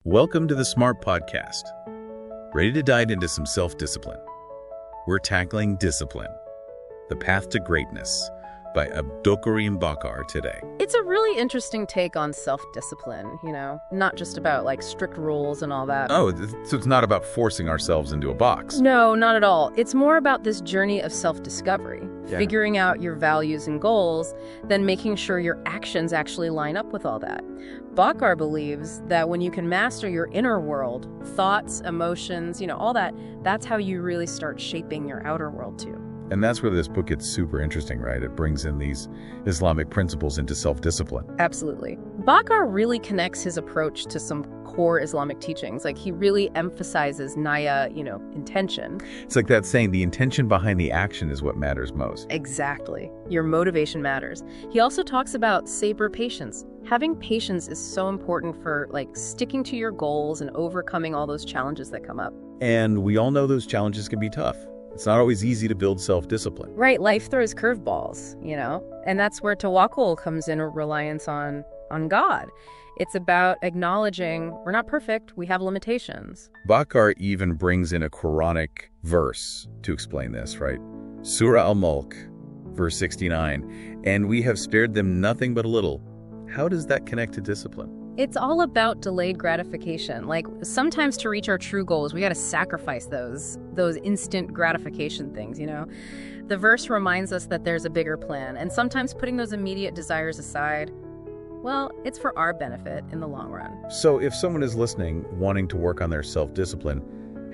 Welcome to the Smart Podcast. Ready to dive into some self-discipline? We're tackling Discipline, the Path to Greatness by Abdulkareem Bakar today. It's a really interesting take on self-discipline, not just about like strict rules and all that. Oh, so it's not about forcing ourselves into a box. No, not at all. It's more about this journey of self-discovery, figuring out your values and goals, then making sure your actions actually line up with all that. Bakar believes that when you can master your inner world, thoughts, emotions, all that, that's how you really start shaping your outer world too. And that's where this book gets super interesting, right? It brings in these Islamic principles into self-discipline. Absolutely. Bakar really connects his approach to some core Islamic teachings. Like he really emphasizes niyya, intention. It's like that saying, the intention behind the action is what matters most. Exactly. Your motivation matters. He also talks about saber patience. Having patience is so important for sticking to your goals and overcoming all those challenges that come up. And we all know those challenges can be tough. It's not always easy to build self-discipline. Right, life throws curveballs, and that's where tawakkul comes in, a reliance on God. It's about acknowledging we're not perfect, we have limitations. Bakar even brings in a Quranic verse to explain this, right? Surah al-Mulk, verse 69, and we have spared them nothing but a little. How does that connect to discipline? It's all about delayed gratification. Sometimes to reach our true goals, we got to sacrifice those instant gratification things, The verse reminds us that there's a bigger plan, and sometimes putting those immediate desires aside, well, it's for our benefit in the long run. So if someone is listening, wanting to work on their self-discipline,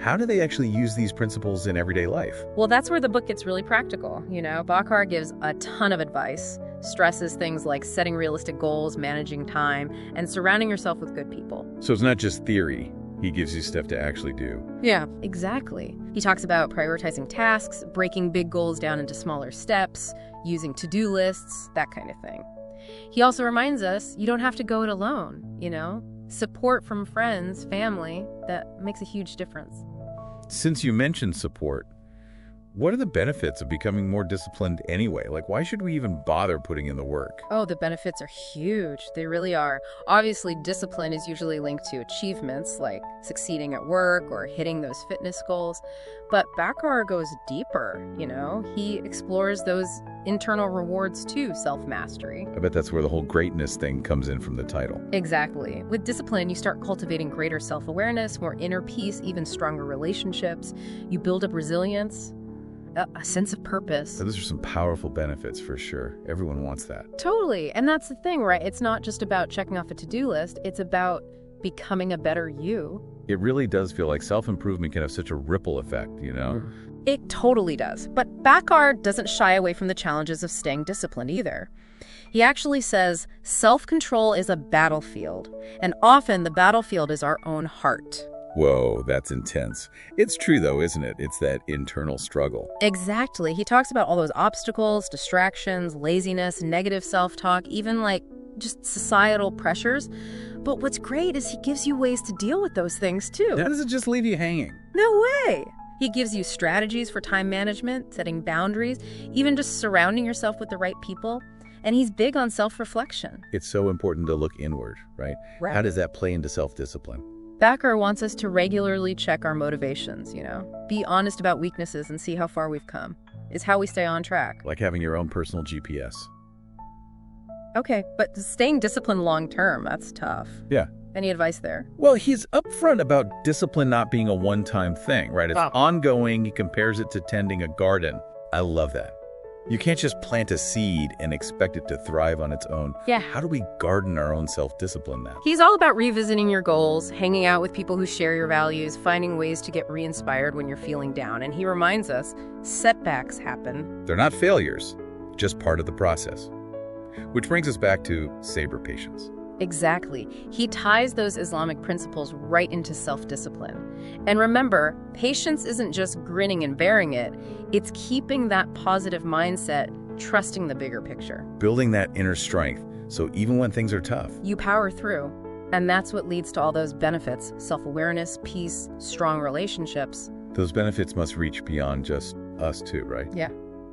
how do they actually use these principles in everyday life? Well, that's where the book gets really practical. Bakar gives a ton of advice, stresses things like setting realistic goals, managing time, and surrounding yourself with good people. So it's not just theory. He gives you stuff to actually do. Yeah, exactly. He talks about prioritizing tasks, breaking big goals down into smaller steps, using to-do lists, that kind of thing. He also reminds us you don't have to go it alone, Support from friends, family, that makes a huge difference. Since you mentioned support, what are the benefits of becoming more disciplined anyway? Why should we even bother putting in the work? Oh, the benefits are huge. They really are. Obviously, discipline is usually linked to achievements like succeeding at work or hitting those fitness goals. But Bakar goes deeper, He explores those internal rewards too, self-mastery. I bet that's where the whole greatness thing comes in from the title. Exactly. With discipline, you start cultivating greater self-awareness, more inner peace, even stronger relationships. You build up resilience, a sense of purpose. Those are some powerful benefits for sure. Everyone wants that. Totally. And that's the thing, right? It's not just about checking off a to-do list. It's about becoming a better you. It really does feel like self-improvement can have such a ripple effect, It totally does. But Bakar doesn't shy away from the challenges of staying disciplined either. He actually says self-control is a battlefield, and often the battlefield is our own heart. Whoa, that's intense. It's true, though, isn't it? It's that internal struggle. Exactly. He talks about all those obstacles, distractions, laziness, negative self-talk, even just societal pressures. But what's great is he gives you ways to deal with those things, too. How does it just leave you hanging? No way. He gives you strategies for time management, setting boundaries, even just surrounding yourself with the right people. And he's big on self-reflection. It's so important to look inward, right? How does that play into self-discipline? Bakar wants us to regularly check our motivations, Be honest about weaknesses and see how far we've come. It's how we stay on track. Like having your own personal GPS. Okay, but staying disciplined long-term, that's tough. Yeah. Any advice there? Well, he's upfront about discipline not being a one-time thing, right? It's ongoing. He compares it to tending a garden. I love that. You can't just plant a seed and expect it to thrive on its own. Yeah. How do we garden our own self-discipline then? He's all about revisiting your goals, hanging out with people who share your values, finding ways to get re-inspired when you're feeling down. And he reminds us setbacks happen. They're not failures, just part of the process. Which brings us back to saber patience. Exactly. He ties those Islamic principles right into self-discipline. And remember, patience isn't just grinning and bearing it. It's keeping that positive mindset, trusting the bigger picture. Building that inner strength, so even when things are tough, you power through. And that's what leads to all those benefits: self-awareness, peace, strong relationships. Those benefits must reach beyond just us too, right? Yeah.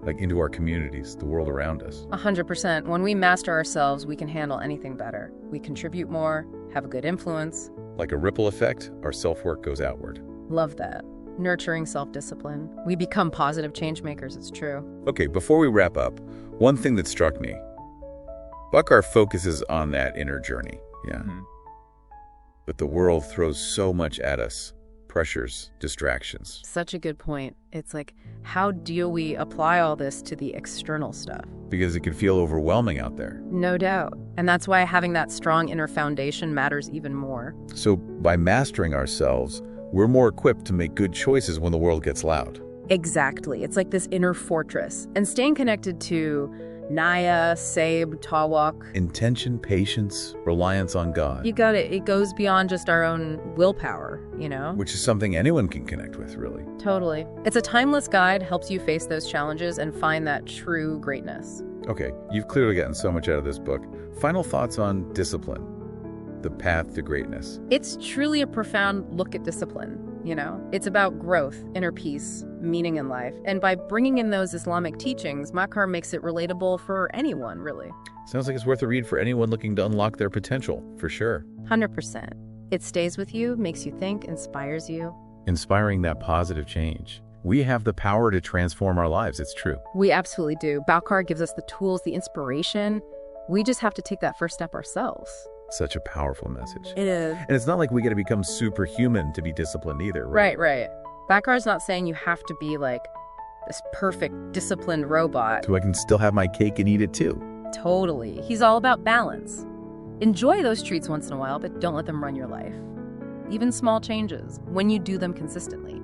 Into our communities, the world around us. 100%. When we master ourselves, we can handle anything better. We contribute more, have a good influence, Like a ripple effect, our self-work goes outward. Love that. Nurturing self-discipline. We become positive change makers, it's true. Okay, before we wrap up, one thing that struck me. Bukar focuses on that inner journey, yeah. But the world throws so much at us. Pressures, distractions. Such a good point. It's like, how do we apply all this to the external stuff? Because it can feel overwhelming out there. No doubt. And that's why having that strong inner foundation matters even more. So by mastering ourselves, we're more equipped to make good choices when the world gets loud. Exactly. It's like this inner fortress. And staying connected to Naya, Saib, Tawak. Intention, patience, reliance on God. You got it. It goes beyond just our own willpower, you know? Which is something anyone can connect with, really. Totally. It's a timeless guide, helps you face those challenges and find that true greatness. Okay, you've clearly gotten so much out of this book. Final thoughts on discipline, the path to greatness. It's truly a profound look at discipline, you know? It's about growth, inner peace, meaning in life. And by bringing in those Islamic teachings, Bukar makes it relatable for anyone, really. Sounds like it's worth a read for anyone looking to unlock their potential, for sure. 100%. It stays with you, makes you think, inspires you. Inspiring that positive change. We have the power to transform our lives, it's true. We absolutely do. Bukar gives us the tools, the inspiration. We just have to take that first step ourselves. Such a powerful message. It is. And it's not like we got to become superhuman to be disciplined either, right? Right. Bukar's not saying you have to be like this perfect, disciplined robot. So I can still have my cake and eat it too. Totally. He's all about balance. Enjoy those treats once in a while, but don't let them run your life. Even small changes, when you do them consistently,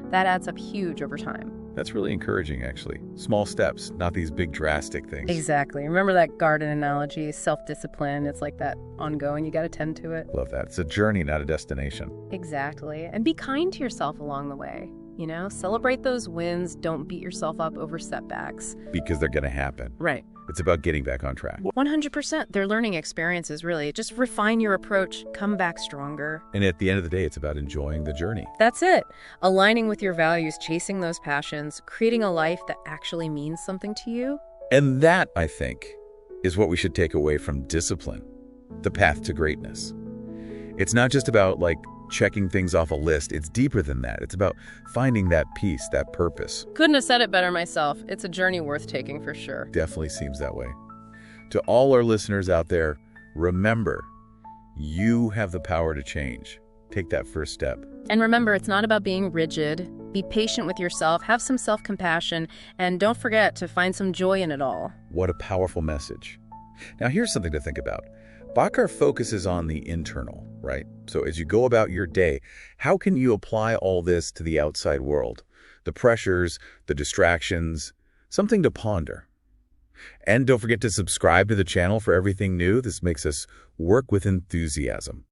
that adds up huge over time. That's really encouraging, actually. Small steps, not these big drastic things. Exactly. Remember that garden analogy, self-discipline. It's like that ongoing. You got to tend to it. Love that. It's a journey, not a destination. Exactly. And be kind to yourself along the way. You know, celebrate those wins. Don't beat yourself up over setbacks. Because they're going to happen. Right. It's about getting back on track. 100%. They're learning experiences, really. Just refine your approach. Come back stronger. And at the end of the day, it's about enjoying the journey. That's it. Aligning with your values, chasing those passions, creating a life that actually means something to you. And that, I think, is what we should take away from discipline. The path to greatness. It's not just about, checking things off a list. It's deeper than that. It's about finding that peace, that purpose. Couldn't have said it better myself. It's a journey worth taking for sure. Definitely seems that way. To all our listeners out there, remember, you have the power to change. Take that first step. And remember, it's not about being rigid. Be patient with yourself, have some self-compassion, and don't forget to find some joy in it all. What a powerful message. Now, here's something to think about. Bukar focuses on the internal, right? So as you go about your day, how can you apply all this to the outside world? The pressures, the distractions, something to ponder. And don't forget to subscribe to the channel for everything new. This makes us work with enthusiasm.